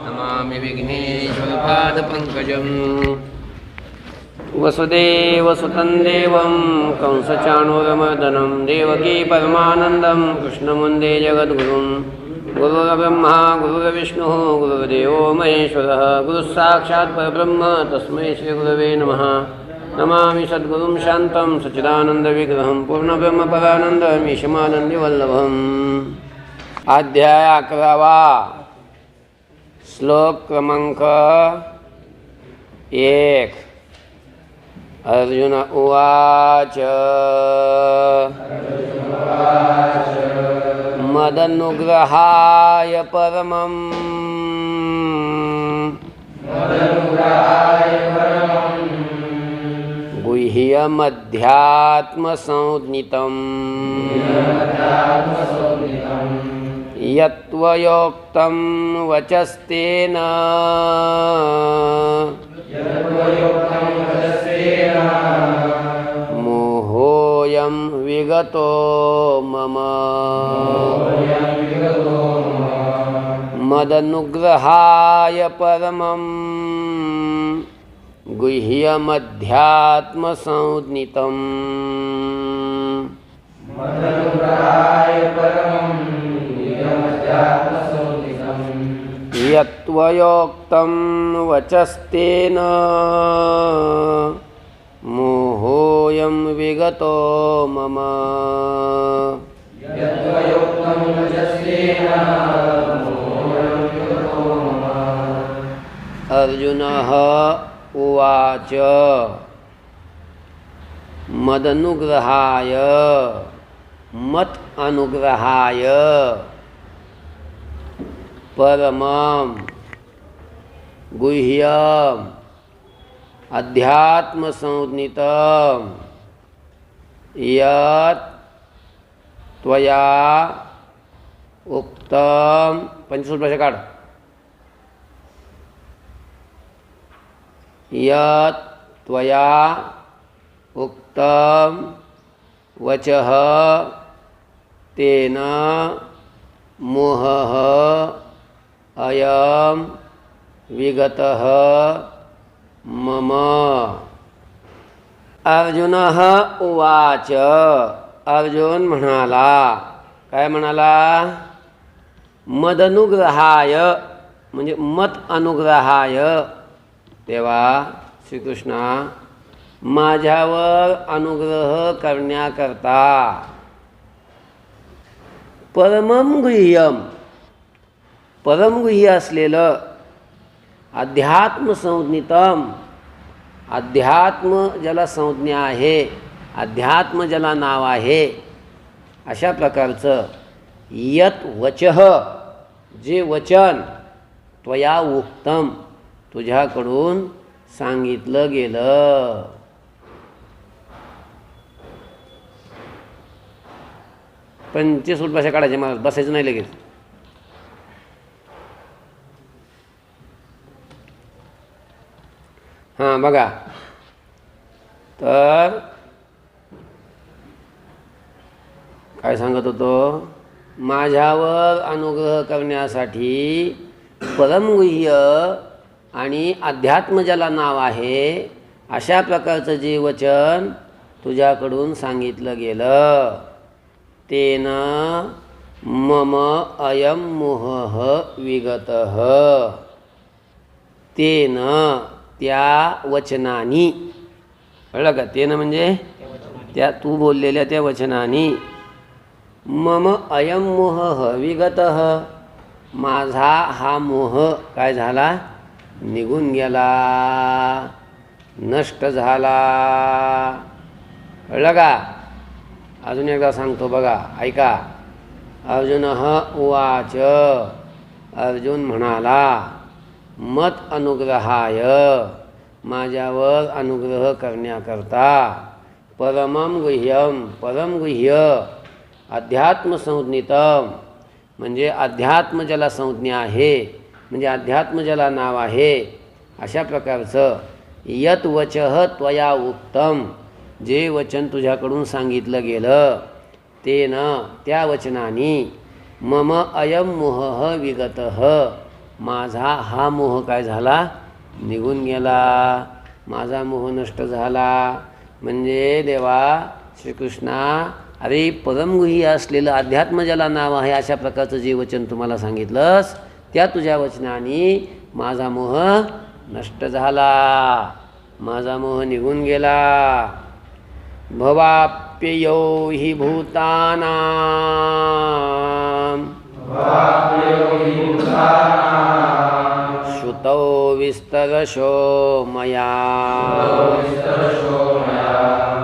नमामि विघ्नेश्वरपादपङ्कजम् वसुदेवसुतं देवं कंसचाणूरमर्दनं देवकी परमानन्दं कृष्णमुन्दे जगद्गुरुं गुरुर्ब्रह्मा गुरुर्विष्णुः गुरुर्देवो महेश्वरः गुरुस्साक्षात् परब्रह्म तस्मै श्रीगुरवे नमः। नमामि सद्गुरुं शान्तं सच्चिदानन्दविग्रहं पूर्णब्रह्मपरानन्दमीशमानन्दिवल्लभम्। अध्याय 11 श्लोक क्रमांक 1। अर्जुन उवाच मदनुग्रहाय परमं गुह्यमध्यात्मसंज्ञितं यत्त्वयोक्तं वचस्तेन मोहोऽयं विगतो मम। मदनुग्रहाय परमं गुह्यमध्यात्मसंज्ञितं यत्त्वयोक्तं वचस्तेन मोहोऽयं विगतो मम। अर्जुनः उवाच मदनुग्रहाय मत अनुग्रहाय परमं गुह्यम अध्यात्मसंज्ञितं यत् त्वया उक्तं पंचसूत्र काढ। यत् त्वया उक्तं वचः तेन मोहः अयं विगतः मम। अर्जुनः उवाच अर्जुन म्हणाला, काय म्हणाला? मदनुग्रहाय म्हणजे मत अनुग्रहाय, तेव्हा श्रीकृष्णा माझ्यावर अनुग्रह करण्याकरता परमं गुह्यम परमगुह्य असलेलं अध्यात्मसंज्ञितम अध्यात्म ज्याला संज्ञा आहे, अध्यात्म ज्याला नाव आहे, अशा प्रकारचं यत वचः जे वचन त्वया उक्तम तुझ्याकडून सांगितलं गेलं। पंचसूत्र भाषा काढायची, मला बसायचं नाही लगेच। हां बघा, तर काय सांगत होतो? माझ्यावर अनुग्रह करण्यासाठी परमगुह्य आणि अध्यात्म ज्याला नाव आहे अशा प्रकारचं जे वचन तुझ्याकडून सांगितलं गेलं, तेन मम अयं मोहः विगतः। तेन त्या वचनानी, कळलं का? तेन म्हणजे त्या तू बोललेल्या त्या वचनानी मम अयं मोहः विगतः माझा हा मोह काय झाला? निघून गेला, नष्ट झाला। कळलं का? अजून एकदा सांगतो बघा, ऐका। अर्जुनः उवाच अर्जुन म्हणाला मत अनुग्रहाय माझ्यावर अनुग्रह करण्याकरता परमं गुह्यम परमगुह्य अध्यात्मसंज्ञितम म्हणजे अध्यात्म ज्याला संज्ञा आहे, म्हणजे अध्यात्म ज्याला नाव आहे, अशा प्रकारचं यत वचः त्वया उक्तम जे वचन तुझ्याकडून सांगितलं गेलं ते न त्या वचनाने मम अयम मोह विगतः, माझा हा मोह काय झाला, निघून गेला, माझा मोह नष्ट झाला. म्हणजे देवा श्रीकृष्णा, अरे परमगुह्य असलेलं अध्यात्म ज्याला नाव आहे अशा प्रकारचं जे वचन तुम्हाला सांगितलंस त्या तुझ्या वचनाने माझा मोह नष्ट झाला, माझा मोह निघून गेला. भवाप्ययो हि भूतानां श्रुतौ विस्तरशो मया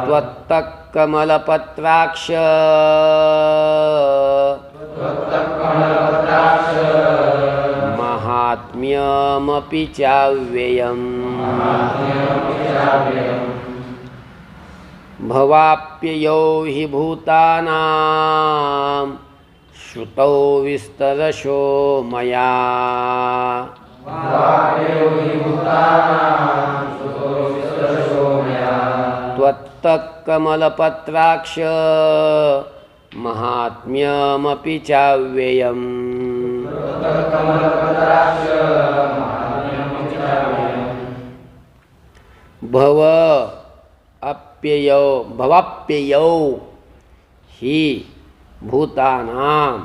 त्वत्तः कमलपत्राक्ष महात्म्यमपि चाव्ययम्. भवाप्ययो हि भूतानां श्रुतौ विस्तरशो मया त्वत्तः कमलपत्राक्ष महात्म्यमपि चाव्ययम्. भवाप्ययौ हि भूतानां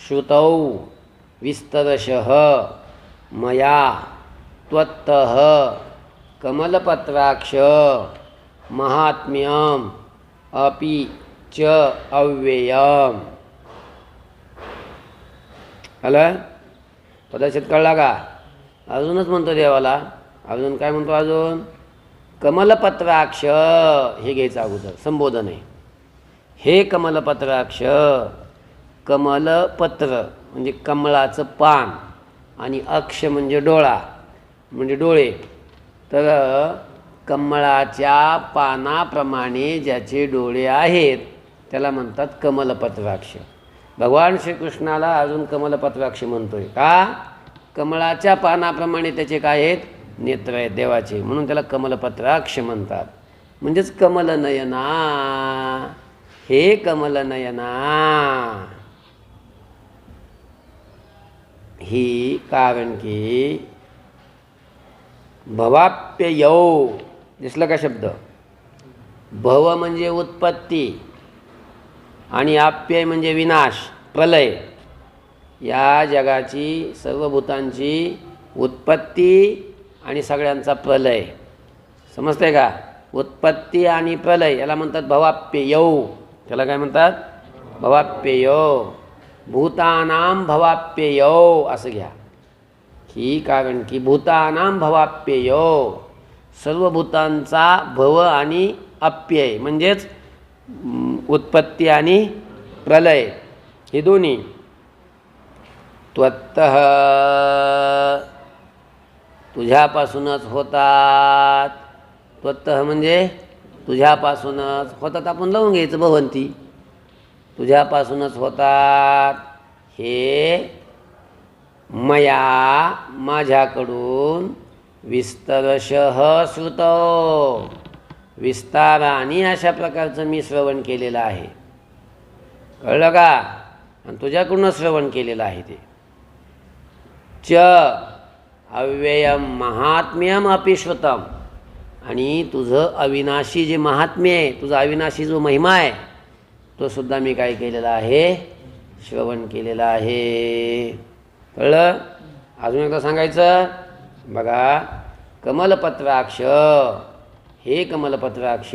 श्रुतौ विस्तरशः मया त्वत्तः कमलपत्राक्ष महात्म्यम् अपि च अव्ययम्. आलं पदाचित कळला का? अजूनच म्हणतो देवाला, अजून काय म्हणतो, अजून कमलपत्राक्ष हे घ्यायचं अगोदर, संबोधन आहे. हे कमलपत्राक्ष, कमलपत्र म्हणजे कमळाचं पान आणि अक्ष म्हणजे डोळा म्हणजे डोळे. तर कमळाच्या पानाप्रमाणे ज्याचे डोळे आहेत त्याला म्हणतात कमलपत्राक्ष. भगवान श्रीकृष्णाला अजून कमलपत्राक्ष म्हणतोय का? कमळाच्या पानाप्रमाणे त्याचे काय आहेत, नेत्र आहेत देवाचे, म्हणून त्याला कमलपत्राक्ष म्हणतात. म्हणजेच कमलनयना, हे कमलनयना. ही कारण की भवाप्ययौ दिसलं का शब्द? भव म्हणजे उत्पत्ती आणि आप्यय म्हणजे विनाश, प्रलय. या जगाची सर्व भूतांची उत्पत्ती आणि सगळ्यांचा प्रलय. समजते का? उत्पत्ती आणि प्रलय याला म्हणतात भवाप्ययौ. त्याला काय म्हणतात? भवाप्ययौ. भूतानां भवाप्ययौ असं घ्या. ही कारण की भूतानां भवाप्ययौ, सर्व भूतांचा भव आणि अप्यय म्हणजेच उत्पत्ती आणि प्रलय हे दोन्ही. त्वत्तः तुझ्यापासूनच होतात. त्वत्तः म्हणजे तुझ्यापासूनच होतात. आपण लावून घ्यायचं भवंती. तुझ्यापासूनच होतात. हे मया माझ्याकडून विस्तरशः श्रुतो, विस्ताराने अशा प्रकारचं मी श्रवण केलेलं आहे. कळलं का? आणि तुझ्याकडूनच श्रवण केलेलं आहे ते. च अव्ययम महात्म्यम अपि श्रुतम, आणि तुझं अविनाशी जे महात्म्य आहे, तुझा अविनाशी जो महिमा आहे तो सुद्धा मी काय केलेला आहे, श्रवण केलेला आहे. कळलं? अजून एकदा सांगायचं बघा. कमलपत्राक्ष, हे कमलपत्राक्ष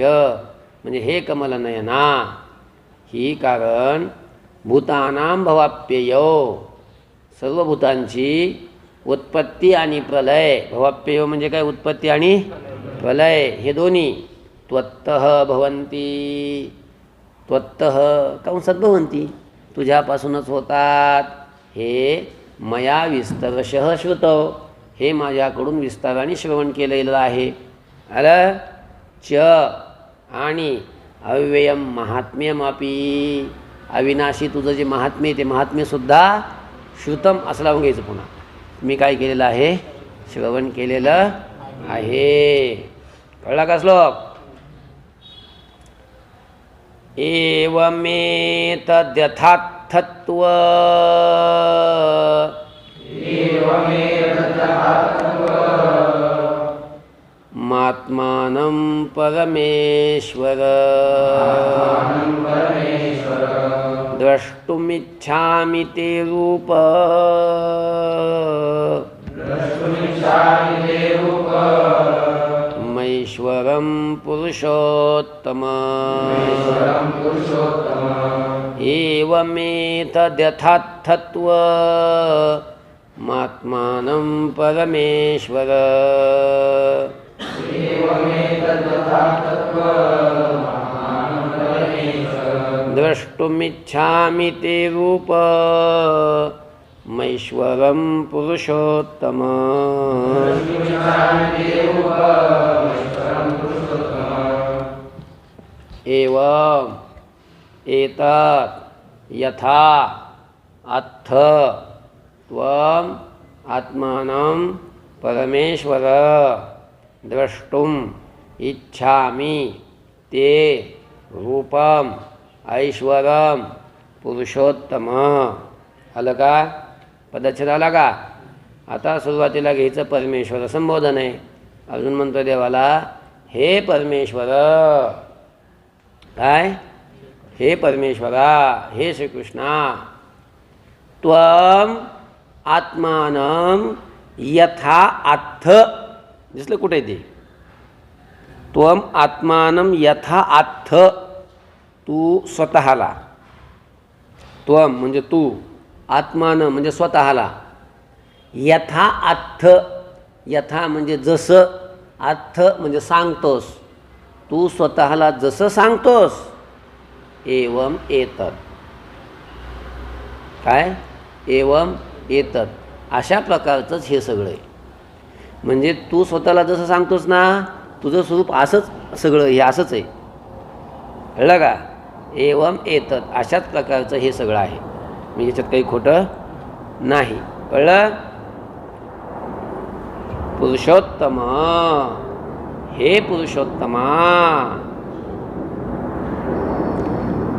म्हणजे हे कमलनयना. ही कारण भूतानां भवाप्ययौ, सर्व भूतांची उत्पत्ती आणि प्रलय. भवाप्ययौ म्हणजे काय? उत्पत्ती आणि प्रलय हे दोन्ही. त्वत्तः भवन्ति, त्वत्तः कंसात भवन्ति, तुझ्यापासूनच होतात. हे मया विस्तरशः श्रुतो, हे माझ्याकडून विस्ताराने श्रवण केलेलं आहे. अलं? च आणि अव्ययम महात्म्यमपि, अविनाशी तुझं जे महात्म्य ते महात्म्यसुद्धा श्रुतम असं लावून घ्यायचं. पुन्हा मी काय केलेलं आहे? श्रवण केलेलं आहे. कळला का श्लोक? एवमेतद्यथार्थत्व मात्मानं परमेश्वर द्रष्टुमिच्छामि ते रूप महेश्वरं पुरुषोत्तम एवमेतद्यथार्थत्व मात्मानं परमेश्वर द्रष्टुमिच्छामि ते रूप महेश्वरं पुरुषोत्तम एवं एतत् यथा अथ त्वम् आत्मानं परमेश्वर द्रष्टुम् इच्छामि ते रूपम ऐश्वरम पुरुषोत्तम. आलं का? पदच्छेद आला का? आता सुरुवातीला घ्यायचं परमेश्वर संबोधन आहे. अजून म्हणतो देवाला, हे परमेश्वर. काय? हे परमेश्वरा, हे श्रीकृष्णा, त्वम आत्मानं यथा अथ. दिसलं कुठे ते? त्वम आत्मानं यथा अथ. तू स्वतःला. त्वम म्हणजे तू, आत्मानं म्हणजे स्वतःला. यथा अथ. यथा म्हणजे जसं, अथ म्हणजे सांगतोस. तू स्वतःला जसं सांगतोस. एवम एतत्. काय? एवम एतत्. अशा प्रकारचंच हे सगळं आहे. म्हणजे तू स्वतःला जसं सांगतोस ना, तुझं स्वरूप असंच सगळं हे असंच आहे. कळलं का? एवम एतत्. अशाच प्रकारचं हे सगळं आहे. म्हणजे याच्यात काही खोटं नाही. कळलं? पुरुषोत्तम, हे पुरुषोत्तमा,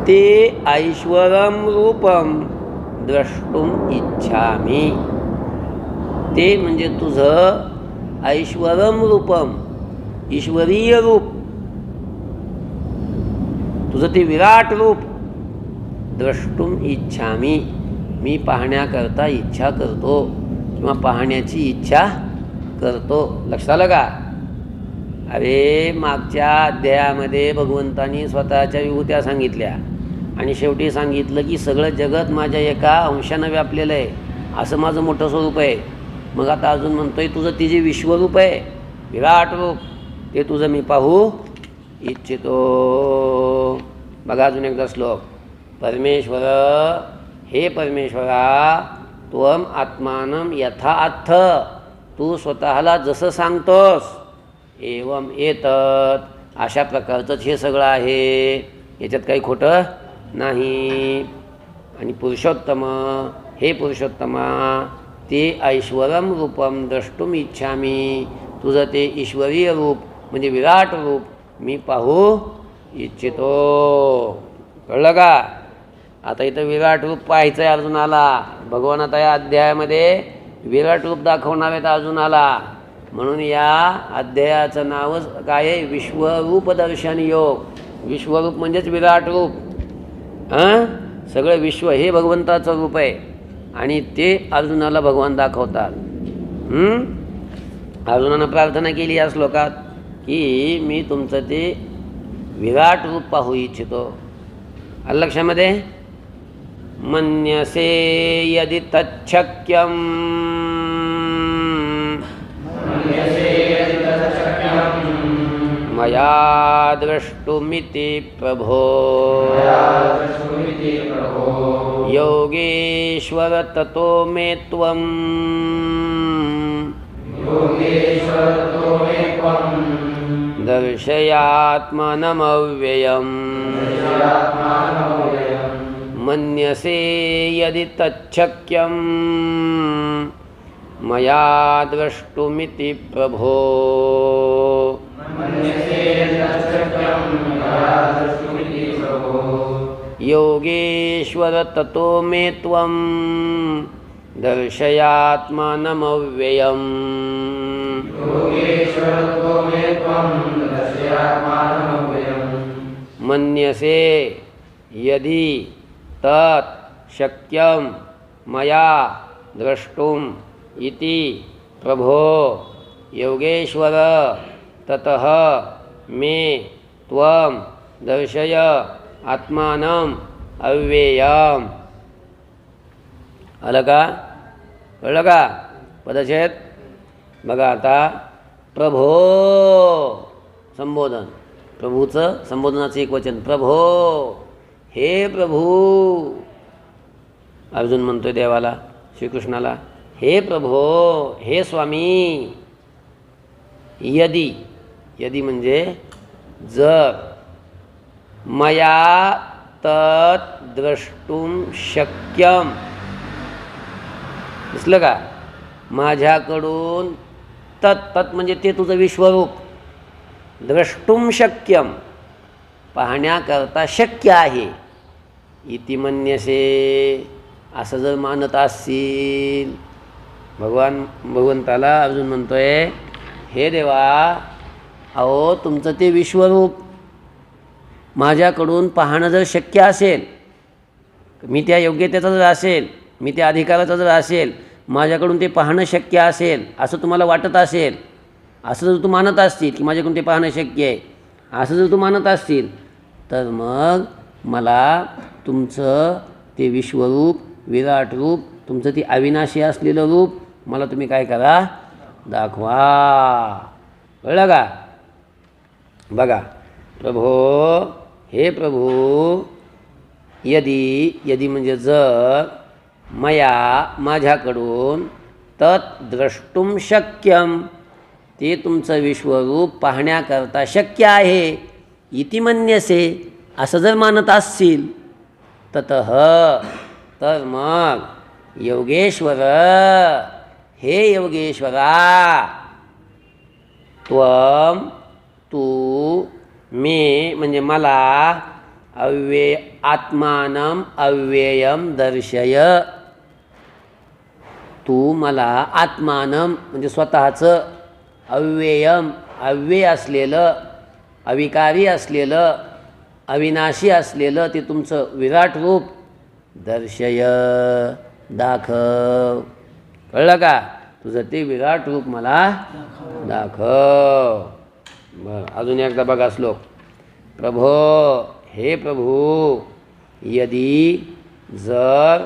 ते ऐश्वरम रूपम द्रष्टुम इच्छामि. ते म्हणजे तुझं ऐश्वरम रूपम, ईश्वरीय रूप, तुझं ते विराट रूप. द्रष्टुम इच्छामि, मी पाहण्याकरता इच्छा करतो किंवा पाहण्याची इच्छा करतो. लक्षात आलं का? अरे मागच्या अध्यायामध्ये भगवंतानी स्वतःच्या विभूत्या सांगितल्या आणि शेवटी सांगितलं की सगळं जगत माझ्या एका अंशानं व्यापलेलं आहे, असं माझं मोठं स्वरूप आहे. मग आता अजून म्हणतोय तुझं ते जे विश्वरूप आहे, विराट रूप, ते तुझं मी पाहू इच्छितो. बघा अजून एकदा श्लोक. परमेश्वर, हे परमेश्वरा, त्वम आत्मानं यथा अथ. तू स्वतःला जसं सांगतोस. एवम एतत्. अशा प्रकारचंच हे सगळं आहे. याच्यात काही खोटं नाही. आणि पुरुषोत्तम, हे पुरुषोत्तमा, ते ऐश्वरम रूपम द्रष्टुम इच्छामि. तुझं ते ईश्वरीय रूप म्हणजे विराट रूप मी पाहू इच्छितो. कळलं का? आता इथं विराट रूप पाहायचं आहे अर्जुनाला. भगवान आता या अध्यायामध्ये विराट रूप दाखवणार आहेत अर्जुनाला. म्हणून या अध्यायाचं नावच काय आहे? विश्वरूप दर्शन योग. विश्वरूप म्हणजेच विराट रूप. सगळं विश्व हे भगवंताचं रूप आहे आणि ते अर्जुनाला भगवान दाखवतात. अर्जुनानं प्रार्थना केली या श्लोकात की मी तुमचं ते विराट रूप पाहू इच्छितो. आलं लक्षामध्ये? मन्यसे यदि तच्छक्यं मया द्रष्टुमिति प्रभो योगेश्वर ततो मे त्वं दर्शयात्मानमव्ययम्. मन्यसे यदि तच्छक्यं मया द्रष्टुमिति प्रभो योगेश्वर ततो मे त्वं दर्शयात्मानमव्ययम् मन्यसे यदि तत् शक्यं मया द्रष्टुम इति प्रभो योगेश्वर ततः मे त्वं दर्शय आत्मानं अव्ययम्. आलं का? कळलं का? पदच्छेद बघा आता. प्रभो संबोधन, प्रभूचं संबोधनाचं एक वचन प्रभो. हे प्रभू, अर्जुन म्हणतोय देवाला, श्रीकृष्णाला, हे प्रभो, हे स्वामी. यदि, यदि म्हणजे जर, मया तत् द्रष्टुम शक्यम, दिसलं का? माझ्याकडून तत्, तत् म्हणजे ते तुझं विश्वरूप, द्रष्टुम शक्यम पाहण्याकरता शक्य आहे. इति मन्यसे असं जर मानत असतील, भगवंताला अर्जुन म्हणतोय, हे देवा, अहो तुमचं ते विश्वरूप माझ्याकडून पाहणं जर शक्य असेल, मी त्या योग्यतेचा जर असेल, मी त्या अधिकाराचा जर असेल, माझ्याकडून ते पाहणं शक्य असेल असं तुम्हाला वाटत असेल, असं जर तू मानत असतील की माझ्याकडून ते पाहणं शक्य आहे, असं जर तू मानत असतील, तर मग मला तुमचं ते विश्वरूप, विराट रूप, तुमचं ते अविनाशी असलेलं रूप मला तुम्ही काय करा? दाखवा. कळलं का? बघा, प्रभो, हे प्रभू, यदि, यदि म्हणजे जर, मया माझ्याकडून, तत् द्रष्टुम शक्यम ते तुमचं विश्वरूप पाहण्याकरता शक्य आहे. इति मन्यसे असं जर मानत असतील, ततः तर मग योगेश्वर, हे योगेश्वरा, त्वं तू, मे म्हणजे मला, आत्मानं अव्ययम दर्शय, तू मला आत्मानं म्हणजे स्वतःचं, अव्ययम अव्यय असलेलं, अविकारी असलेलं, अविनाशी असलेलं ते तुमचं विराट रूप दर्शय, दाखव. कळलं का? तुझं ते विराट रूप मला दाखव. बरं, अजून एकदा बघा श्लोक. प्रभो, हे प्रभू, यदि जर,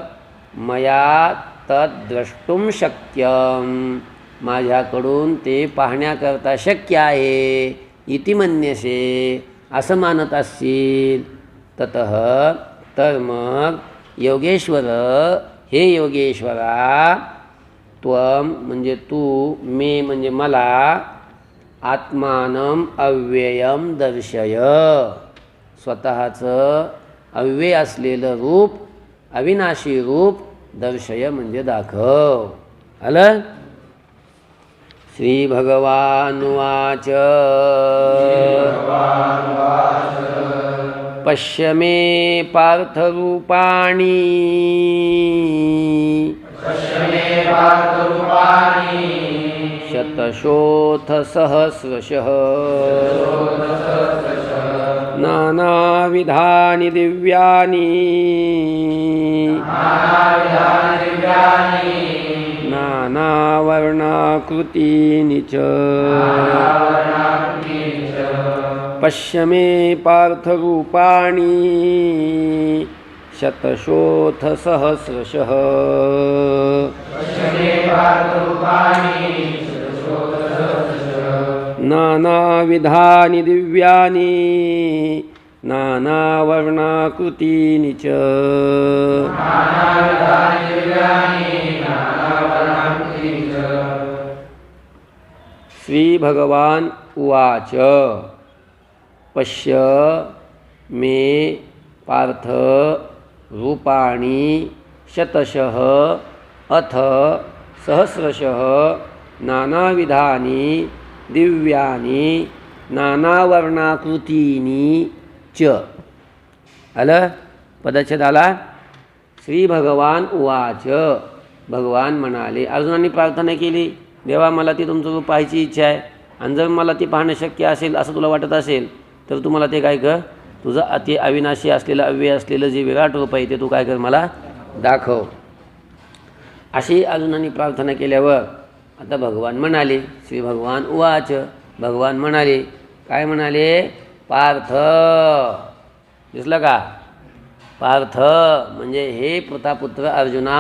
मया तत् द्रष्टुम शक्यम माझ्याकडून ते पाहण्याकरता शक्य आहे. इति मन्यसे असं मानत असतील, ततः तर मग योगेश्वर, हे योगेश्वरा, त्वं म्हणजे तू, मे म्हणजे मला, आत्मानं अव्ययम दर्शय स्वतःचं अव्यय असलेलं रूप, अविनाशी रूप दर्शय म्हणजे दाखव. आलं? श्री भगवानुवाच पश्य मे पार्थरूपाणि शतशोऽथ सहस्रशः नानाविधानि दिव्यानि नानावर्णाकृतीनि च पश्य मे पार्थरूपाणि शतशोऽथ सहस्रशः नानाविधानि दिव्यानि नानावर्णाकृतीनि च श्री भगवान उवाच पश्य मे पार्थ रूपाणि शतशः अथ सहस्रशः नानाविधानि दिव्यानि नानावर्णाकृतीनि च. आलं? पदच्छेद आला. श्री भगवान उवाच, भगवान म्हणाले. अर्जुनाने प्रार्थना केली, देवा मला ती तुमचं रूप पाहायची इच्छा आहे, आणि जर मला ती पाहणं शक्य असेल असं तुला वाटत असेल तर तू मला ते काय कर, तुझं अति अविनाशी असलेलं अव्यय असलेलं जे विराट रूप आहे ते तू काय कर मला दाखव. अशी अर्जुनाने प्रार्थना केल्यावर आता भगवान म्हणाले. श्री भगवान उवाच, भगवान म्हणाले. काय म्हणाले? पार्थ, दिसलं का? पार्थ म्हणजे हे प्रतापुत्र अर्जुना,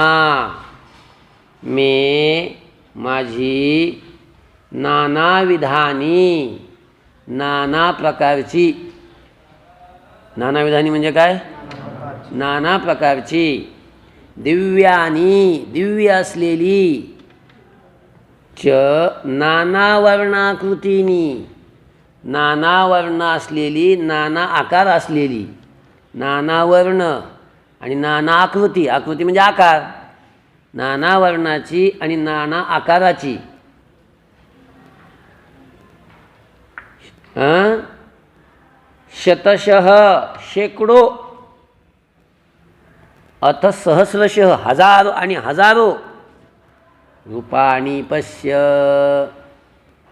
मी माझी नाना विधानी, नाना प्रकारची, नाना विधानी म्हणजे काय? नाना प्रकारची, दिव्यानी दिव्य असलेली, च नाना वर्णाकृतीनी, नाना वर्ण असलेली, नाना आकार असलेली, नाना वर्ण आणि नाना आकृती, आकृती म्हणजे आकार, नाना वर्णाची आणि नाना आकाराची, शतशः शेकडो, अथ सहस्रशः हजारो आणि हजारो, रूपाणी पश्य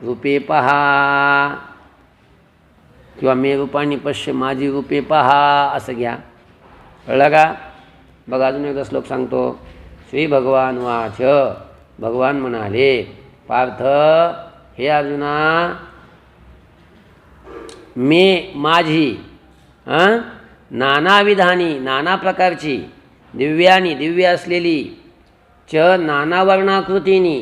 रूपे पहा, किंवा मे रूपाणी पश्य माझी रूपे पहा असं घ्या. कळलं का? बघा अजून एकदा श्लोक सांगतो. श्री भगवान वाच, भगवान म्हणाले. पार्थ, हे अर्जुना, मे माझी नाना विधानी नाना प्रकारची, दिव्यानी दिव्य असलेली, च नाना वर्णाकृतीनी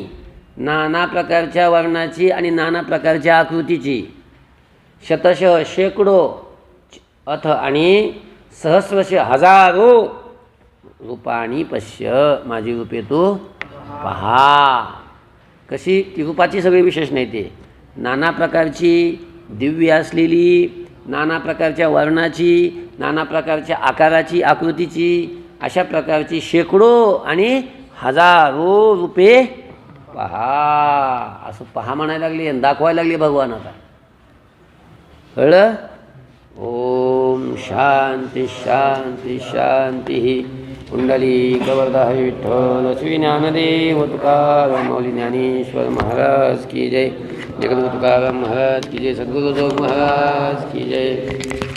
नाना प्रकारच्या वर्णाची आणि नाना प्रकारच्या आकृतीची, शतशः शेकडो, अथ आणि सहस्रशः हजारो, रूपाणी पश्य माझी रूपे तू पहा. कशी? ती रूपाची सगळी विशेष नाही, ते नाना प्रकारची, दिव्य असलेली, नाना प्रकारच्या वर्णाची, नाना प्रकारच्या आकाराची, आकृतीची, अशा प्रकारची शेकडो आणि हजारो रूपे पहा. असं पहा म्हणायला लागली आणि दाखवायला लागली भगवान. आता कळलं? ओम शांती शांती शांती. पुंडलीकवरदः विठ्ठल श्री ज्ञानदेव तुकाराम माऊली ज्ञानेश्वर महाराज की जय. जगद्गुरु तुकाराम महाराज की जय. सद्गुरु महाराज की जय.